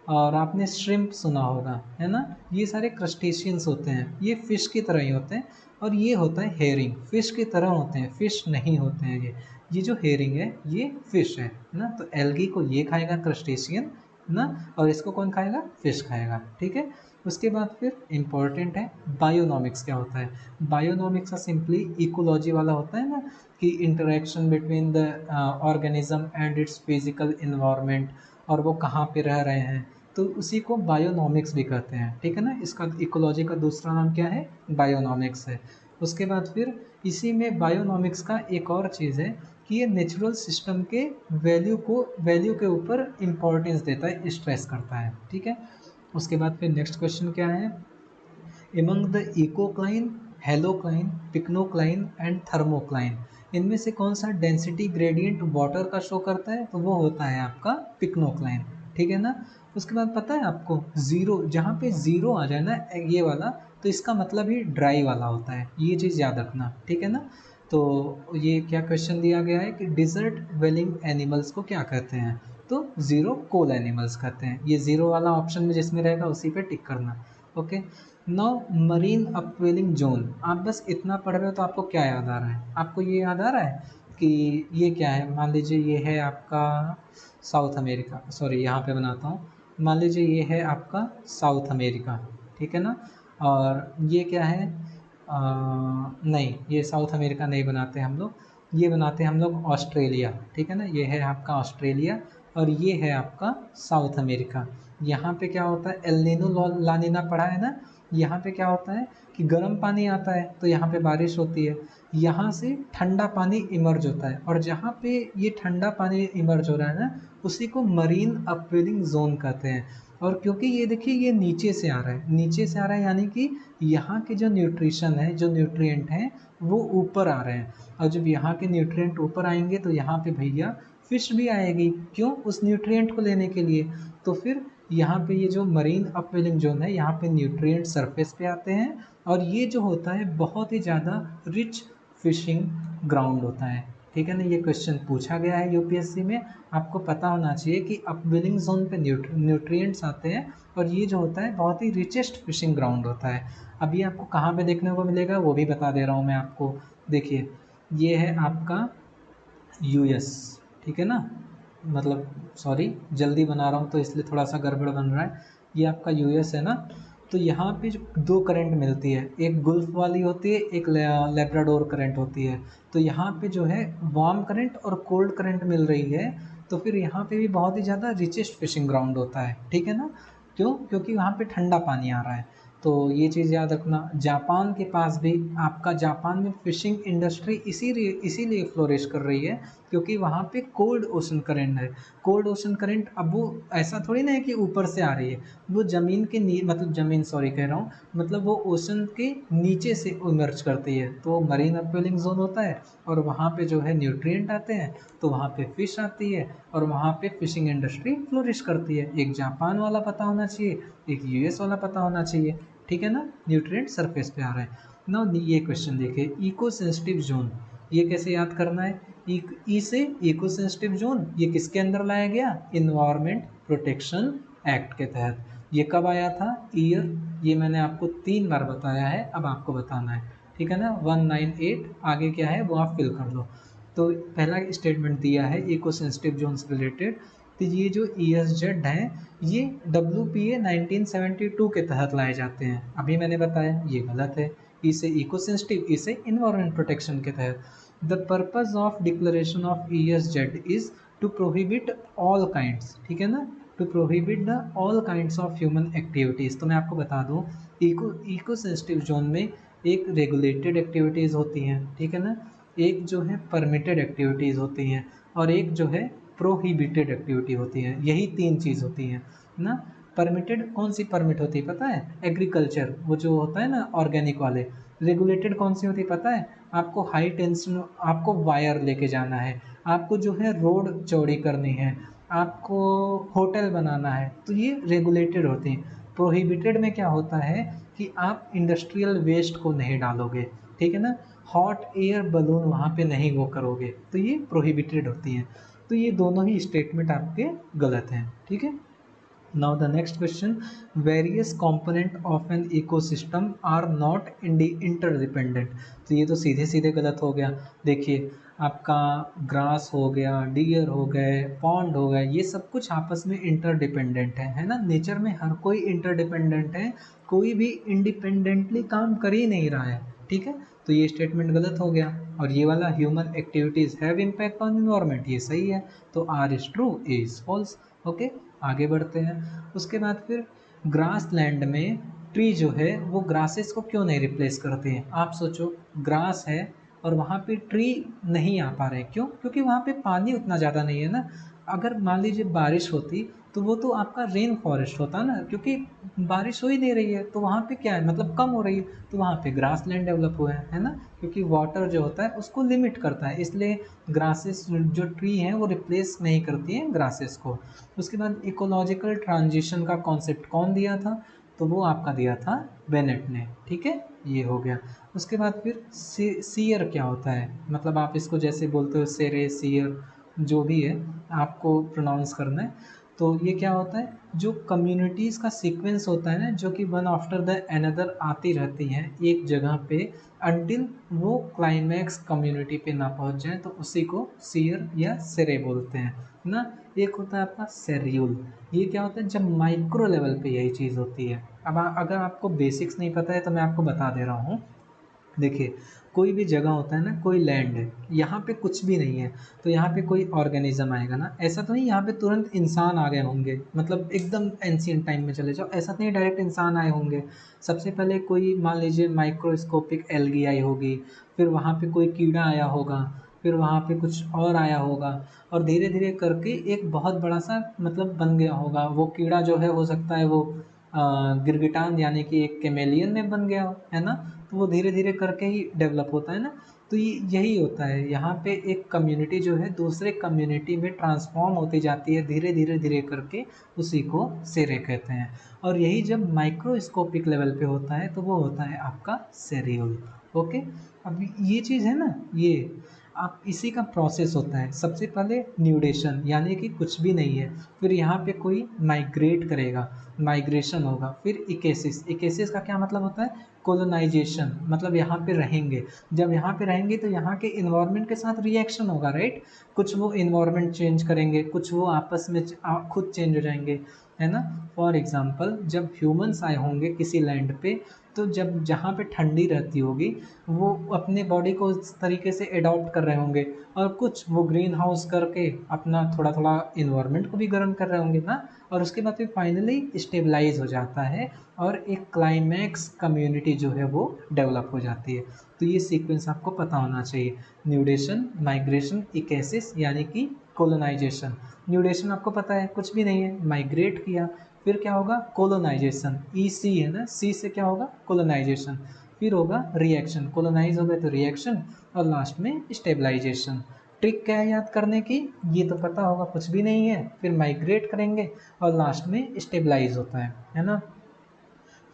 और आपने श्रिम्प सुना होगा, है ना। ये सारे क्रस्टेशियंस होते हैं, ये फिश की तरह ही होते हैं। और ये होता है हेरिंग, फिश की तरह होते हैं, फिश नहीं होते हैं ये जो हेरिंग है ये फिश है ना। तो एल्गी को ये खाएगा क्रस्टेशियन ना, और इसको कौन खाएगा? फिश खाएगा, ठीक है। उसके बाद फिर इम्पॉर्टेंट है बायोनॉमिक्स। क्या होता है बायोनॉमिक्स? का सिंपली इकोलॉजी वाला होता है ना, कि interaction between the organism and it's physical environment, और वो कहाँ पे रह रहे हैं, तो उसी को बायोनॉमिक्स भी कहते हैं, ठीक है ना। इसका इकोलॉजी का दूसरा नाम क्या है? बायोनॉमिक्स है। उसके बाद फिर इसी में बायोनॉमिक्स का एक और चीज़ है कि ये नेचुरल सिस्टम के वैल्यू के ऊपर इम्पोर्टेंस देता है, स्ट्रेस करता है, ठीक है। उसके बाद फिर नेक्स्ट क्वेश्चन क्या है? Among the ecocline, halocline, pycnocline and thermocline, इनमें से कौन सा डेंसिटी ग्रेडियंट वाटर का शो करता है? तो वो होता है आपका पिक्नोक्लाइन, ठीक है ना। उसके बाद पता है आपको, ज़ीरो, जहाँ पे ज़ीरो आ जाए ना ये वाला, तो इसका मतलब ही ड्राई वाला होता है, ये चीज़ याद रखना, ठीक है ना। तो ये क्या क्वेश्चन दिया गया है कि डिजर्ट वेलिंग एनिमल्स को क्या कहते हैं? तो ज़ीरो कोल एनिमल्स कहते हैं। ये ज़ीरो वाला ऑप्शन में जिसमें रहेगा उसी पे टिक करना। Okay, now marine upwelling zone, आप बस इतना पढ़ रहे हो तो आपको क्या याद आ रहा है? आपको ये याद आ रहा है कि ये क्या है? मान लीजिए ये है आपका साउथ अमेरिका, सॉरी यहाँ पे बनाता हूँ, मान लीजिए ये है आपका साउथ अमेरिका, ठीक है ना। और ये क्या है? नहीं, ये साउथ अमेरिका नहीं बनाते हम लोग, ये बनाते हैं हम लोग ऑस्ट्रेलिया, ठीक है ना। ये है आपका ऑस्ट्रेलिया और ये है आपका साउथ अमेरिका। यहाँ पे क्या होता है? एल नीनो ला नीना पढ़ा है ना। यहाँ पे क्या होता है कि गर्म पानी आता है तो यहाँ पे बारिश होती है, यहाँ से ठंडा पानी इमर्ज होता है, और जहाँ पे ये ठंडा पानी इमर्ज हो रहा है ना, उसी को मरीन अपवेलिंग जोन कहते हैं। और क्योंकि ये देखिए ये नीचे से आ रहा है, नीचे से आ रहा है, यानी कि यहाँ के जो न्यूट्रिशन है, जो न्यूट्रिएंट हैं, वो ऊपर आ रहे हैं। और जब यहाँ के न्यूट्रिएंट ऊपर आएंगे तो यहाँ पे भैया फिश भी आएगी, क्यों? उस न्यूट्रिएंट को लेने के लिए। तो फिर यहाँ पे ये जो मरीन अपवेलिंग जोन है, यहाँ पे न्यूट्रिएंट सरफेस पे आते हैं, और ये जो होता है बहुत ही ज़्यादा रिच फिशिंग ग्राउंड होता है, ठीक है ना। ये क्वेश्चन पूछा गया है यूपीएससी में, आपको पता होना चाहिए कि अपवेलिंग जोन पे न्यूट्रिएंट्स आते हैं, और ये जो होता है बहुत ही रिचेस्ट फिशिंग ग्राउंड होता है। अब ये आपको कहाँ पे देखने को मिलेगा वो भी बता दे रहा हूँ मैं आपको। देखिए ये है आपका यूएस, ठीक है ना, मतलब सॉरी जल्दी बना रहा हूँ तो इसलिए थोड़ा सा गड़बड़ बन रहा है। ये आपका यूएस है ना। तो यहाँ पे जो दो करंट मिलती है, एक गुल्फ वाली होती है, एक लेब्राडोर करंट होती है। तो यहाँ पे जो है वार्म करंट और कोल्ड करंट मिल रही है, तो फिर यहाँ पे भी बहुत ही ज़्यादा रिचेस्ट फिशिंग ग्राउंड होता है, ठीक है ना। क्यों? क्योंकि वहाँ पे ठंडा पानी आ रहा है। तो ये चीज़ याद रखना। जापान के पास भी, आपका जापान में फ़िशिंग इंडस्ट्री इसीलिए फ्लोरिश कर रही है क्योंकि वहाँ पे कोल्ड ओशन करंट है। कोल्ड ओशन करंट अब वो ऐसा थोड़ी ना है कि ऊपर से आ रही है, वो ज़मीन के मतलब ज़मीन सॉरी कह रहा हूँ, मतलब वो ओशन के नीचे से इमर्ज करती है, तो मरीन अपवेलिंग जोन होता है और वहाँ पे जो है न्यूट्रिएंट आते हैं, तो वहाँ पे फिश आती है और वहाँ पे फिशिंग इंडस्ट्री फ्लोरिश करती है। एक जापान वाला पता होना चाहिए, एक यूएस वाला पता होना चाहिए, ठीक है ना। न्यूट्रिएंट सरफेस पे आ रहे हैं ना। ये क्वेश्चन देखिए, इको सेंसिटिव जोन, ये कैसे याद करना है। ई से इको सेंसिटिव जोन, ये किसके अंदर लाया गया, इन्वायरमेंट प्रोटेक्शन एक्ट के तहत। ये कब आया था, ईयर, ये मैंने आपको 3 बार बताया है, अब आपको बताना है, ठीक है ना। 198 आगे क्या है वो आप फिल कर लो। तो पहला स्टेटमेंट दिया है इको सेंसिटिव जोन से रिलेटेड, तो ये जो ESZ हैं ये WPA 1972 के तहत लाए जाते हैं। अभी मैंने बताया ये गलत है, इसे इको सेंसिटिव, इसे इन्वायरमेंट प्रोटेक्शन के तहत। The purpose of declaration of ESZ is to prohibit all kinds, ठीक है ना, to prohibit the all kinds of human activities. तो मैं आपको बता दूं, इको सेंसिटिव जोन में एक रेगुलेटेड एक्टिविटीज़ होती हैं, ठीक है ना, एक जो है परमिटेड एक्टिविटीज़ होती हैं और एक जो है प्रोहिबिटेड एक्टिविटी होती है। यही 3 चीज़ होती हैं ना। परमिटेड कौन सी परमिट होती है पता है, एग्रीकल्चर, वो जो होता है ना ऑर्गेनिक वाले। रेगुलेटेड कौन सी होती है पता है, आपको हाई टेंशन, आपको वायर लेके जाना है, आपको जो है रोड चौड़ी करनी है, आपको होटल बनाना है, तो ये रेगुलेटेड होती हैं। प्रोहिबिटेड में क्या होता है कि आप इंडस्ट्रियल वेस्ट को नहीं डालोगे, ठीक है ना, हॉट एयर बलून वहाँ पे नहीं वो करोगे, तो ये प्रोहिबिटेड होती हैं। तो ये दोनों ही स्टेटमेंट आपके गलत हैं, ठीक है। Now the next question, various component of an ecosystem are not interdependent। तो ये तो सीधे सीधे गलत हो गया। देखिए आपका ग्रास हो गया, डियर हो गए, पॉन्ड हो गए, ये सब कुछ आपस में इंटरडिपेंडेंट है ना। नेचर में हर कोई इंटरडिपेंडेंट है, कोई भी इंडिपेंडेंटली काम कर ही नहीं रहा है, ठीक है। तो ये स्टेटमेंट गलत हो गया। और ये वाला human activities have impact on environment, ये सही है। तो R is true, A is false. Okay, आगे बढ़ते हैं। उसके बाद फिर ग्रास लैंड में ट्री जो है वो ग्रासेस को क्यों नहीं रिप्लेस करते हैं। आप सोचो, ग्रास है और वहाँ पे ट्री नहीं आ पा रहे, क्यों, क्योंकि वहाँ पे पानी उतना ज़्यादा नहीं है ना। अगर मान लीजिए बारिश होती तो वो तो आपका रेन फॉरेस्ट होता ना, क्योंकि बारिश हो ही नहीं रही है, तो वहाँ पे क्या है, मतलब कम हो रही है, तो वहाँ पे ग्रास लैंड डेवलप हुआ है ना, क्योंकि वाटर जो होता है उसको लिमिट करता है, इसलिए ग्रासेस जो ट्री हैं वो रिप्लेस नहीं करती हैं ग्रासेस को। उसके बाद इकोलॉजिकल ट्रांजिशन का कॉन्सेप्ट कौन दिया था, तो वो आपका दिया था बेनेट ने, ठीक है, ये हो गया। उसके बाद फिर सीयर क्या होता है, मतलब आप इसको जैसे बोलते हो सेरे सीयर, जो भी है आपको प्रोनाउंस करना है। तो ये क्या होता है, जो कम्युनिटीज़ का सीक्वेंस होता है ना, जो कि वन आफ्टर द अनदर आती रहती हैं एक जगह पे अंटिल वो क्लाइमैक्स कम्युनिटी पे ना पहुंच जाए, तो उसी को सीयर या सेरे बोलते हैं ना। एक होता है आपका सेरियुल, ये क्या होता है, जब माइक्रो लेवल पे यही चीज़ होती है। अब अगर आपको बेसिक्स नहीं पता है तो मैं आपको बता दे रहा हूँ। देखिए, कोई भी जगह होता है ना, कोई लैंड है, यहाँ पे कुछ भी नहीं है, तो यहाँ पे कोई ऑर्गेनिज्म आएगा ना, ऐसा तो नहीं यहाँ पे तुरंत इंसान आ गए होंगे, मतलब एकदम एंशियंट टाइम में चले जाओ, ऐसा तो नहीं डायरेक्ट इंसान आए होंगे। सबसे पहले कोई मान लीजिए माइक्रोस्कोपिक एल्गी आई होगी, फिर वहाँ पे कोई कीड़ा आया होगा, फिर वहाँ पे कुछ और आया होगा, और धीरे धीरे करके एक बहुत बड़ा सा मतलब बन गया होगा। वो कीड़ा जो है हो सकता है वो गिरगिटान यानी कि एक कैमेलियन में बन गया हो, है ना। तो वो धीरे धीरे करके ही डेवलप होता है ना। तो ये यही होता है, यहाँ पे एक कम्युनिटी जो है दूसरे कम्युनिटी में ट्रांसफॉर्म होती जाती है धीरे धीरे धीरे करके, उसी को सेरे कहते हैं। और यही जब माइक्रोस्कोपिक लेवल पे होता है तो वो होता है आपका सेरियोल। ओके, अब ये चीज़ है ना, ये आप इसी का प्रोसेस होता है। सबसे पहले न्यूडेशन यानी कि कुछ भी नहीं है, फिर यहाँ पे कोई माइग्रेट करेगा, माइग्रेशन होगा, फिर इकेसिस, इकेसिस का क्या मतलब होता है, कोलोनाइजेशन, मतलब यहाँ पे रहेंगे। जब यहाँ पे रहेंगे तो यहाँ के इन्वायरमेंट के साथ रिएक्शन होगा, राइट। कुछ वो इन्वायरमेंट चेंज करेंगे, कुछ वो आपस में खुद चेंज हो जाएंगे, है ना। फॉर एग्जाम्पल जब ह्यूमंस आए होंगे किसी लैंड पे, तो जब जहाँ पे ठंडी रहती होगी वो अपने बॉडी को उस तरीके से एडॉप्ट कर रहे होंगे, और कुछ वो ग्रीन हाउस करके अपना थोड़ा थोड़ा इन्वायरमेंट को भी गर्म कर रहे होंगे ना, और उसके बाद फिर फाइनली स्टेबलाइज हो जाता है और एक क्लाइमैक्स कम्युनिटी जो है वो डेवलप हो जाती है। तो ये सीक्वेंस आपको पता होना चाहिए। न्यूडेशन, माइग्रेशन, इकेसिस यानी कि कोलोनाइजेशन। न्यूडेशन आपको पता है कुछ भी नहीं है, माइग्रेट किया, फिर क्या होगा कोलोनाइजेशन, ई सी है ना, सी से क्या होगा कोलोनाइजेशन, फिर होगा रिएक्शन, कोलोनाइज हो गए तो रिएक्शन, और लास्ट में स्टेबलाइजेशन। ट्रिक क्या है याद करने की, ये तो पता होगा कुछ भी नहीं है, फिर माइग्रेट करेंगे और लास्ट में स्टेबलाइज होता है ना।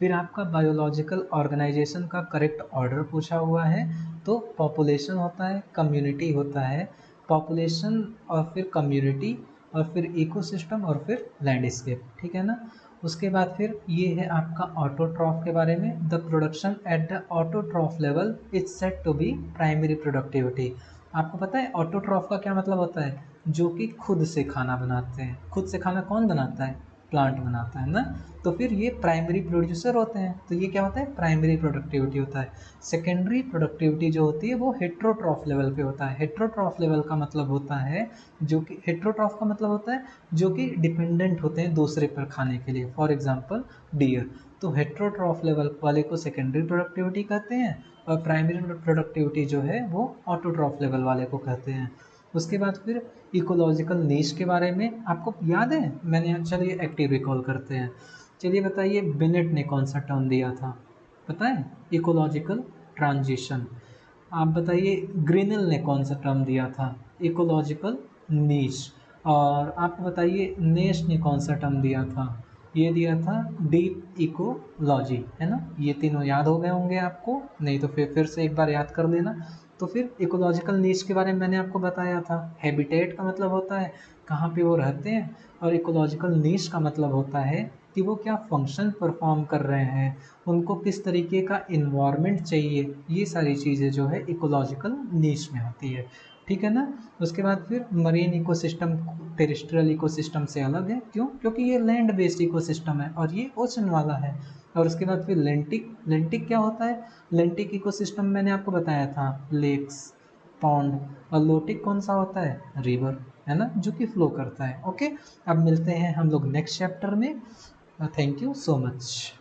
फिर आपका बायोलॉजिकल ऑर्गेनाइजेशन का करेक्ट ऑर्डर पूछा हुआ है, तो पॉपुलेशन होता है, कम्युनिटी होता है, पॉपुलेशन और फिर कम्युनिटी और फिर इकोसिस्टम और फिर लैंडस्केप, ठीक है ना। उसके बाद फिर ये है आपका ऑटोट्रॉफ के बारे में। The production at the autotroph level is said to be primary productivity. आपको पता है ऑटोट्रॉफ का क्या मतलब होता है, जो कि खुद से खाना बनाते हैं। खुद से खाना कौन बनाता है, प्लांट बनाता है ना। तो फिर ये प्राइमरी प्रोड्यूसर होते हैं, तो ये क्या होता है प्राइमरी प्रोडक्टिविटी होता है। सेकेंडरी प्रोडक्टिविटी जो होती है वो हेट्रोट्रॉफ लेवल पे होता है। हेट्रोट्रॉफ लेवल का मतलब होता है जो कि हेट्रोट्रॉफ का मतलब होता है जो कि डिपेंडेंट होते हैं दूसरे पर खाने के लिए, फॉर एग्जांपल डियर। तो हेट्रोट्रॉफ लेवल वाले को सेकेंडरी प्रोडक्टिविटी कहते हैं, और प्राइमरी प्रोडक्टिविटी जो है वो ऑटोट्रॉफ लेवल वाले को कहते हैं। उसके बाद फिर इकोलॉजिकल नीश के बारे में आपको याद है, मैंने, चलिए एक्टिव रिकॉल करते हैं। चलिए बताइए बिनेट ने कौन सा टर्म दिया था, पता है, इकोलॉजिकल ट्रांजिशन। आप बताइए ग्रीनल ने कौन सा टर्म दिया था, इकोलॉजिकल नीश। और आप बताइए नेश ने कौन सा टर्म दिया था, ये दिया था डीप इकोलॉजी, है ना। ये तीनों याद हो गए होंगे आपको, नहीं तो फिर से एक बार याद कर लेना। तो फिर इकोलॉजिकल नीश के बारे में मैंने आपको बताया था, हैबिटेट का मतलब होता है कहाँ पे वो रहते हैं, और इकोलॉजिकल नीश का मतलब होता है कि वो क्या फंक्शन परफॉर्म कर रहे हैं, उनको किस तरीके का इन्वायरमेंट चाहिए। ये सारी चीज़ें जो है इकोलॉजिकल नीश में होती है, ठीक है ना। उसके बाद फिर मरीन इकोसिस्टम टेरेस्ट्रियल इकोसिस्टम से अलग है, क्यों, क्योंकि ये लैंड बेस्ड इकोसिस्टम है और ये ओशन वाला है। और उसके बाद फिर लेंटिक, लेंटिक क्या होता है, लेंटिक इकोसिस्टम मैंने आपको बताया था लेक्स, पॉन्ड, और लोटिक कौन सा होता है, रिवर, है ना, जो कि फ्लो करता है। ओके, अब मिलते हैं हम लोग नेक्स्ट चैप्टर में। Thank you so much.